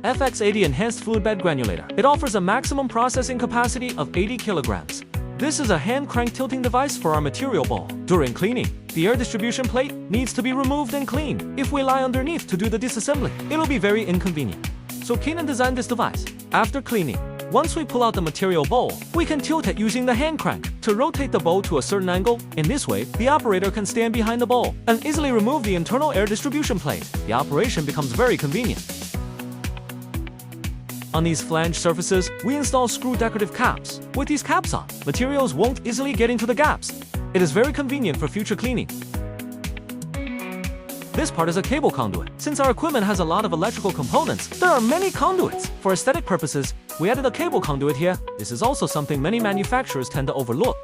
FX80 Enhanced Fluid-bed Granulator. It offers a maximum processing capacity of 80 kilograms. This is a hand crank tilting device for our material bowl. During cleaning, the air distribution plate needs to be removed and cleaned. If we lie underneath to do the disassembly, it'll be very inconvenient. So Canaan designed this device. After cleaning, once we pull out the material bowl, we can tilt it using the hand crank to rotate the bowl to a certain angle. In this way, the operator can stand behind the bowl and easily remove the internal air distribution plate. The operation becomes very convenient. On these flange surfaces, we install screw decorative caps. With these caps on, materials won't easily get into the gaps. It is very convenient for future cleaning. This part is a cable conduit. Since our equipment has a lot of electrical components, there are many conduits. For aesthetic purposes, we added a cable conduit here. This is also something many manufacturers tend to overlook.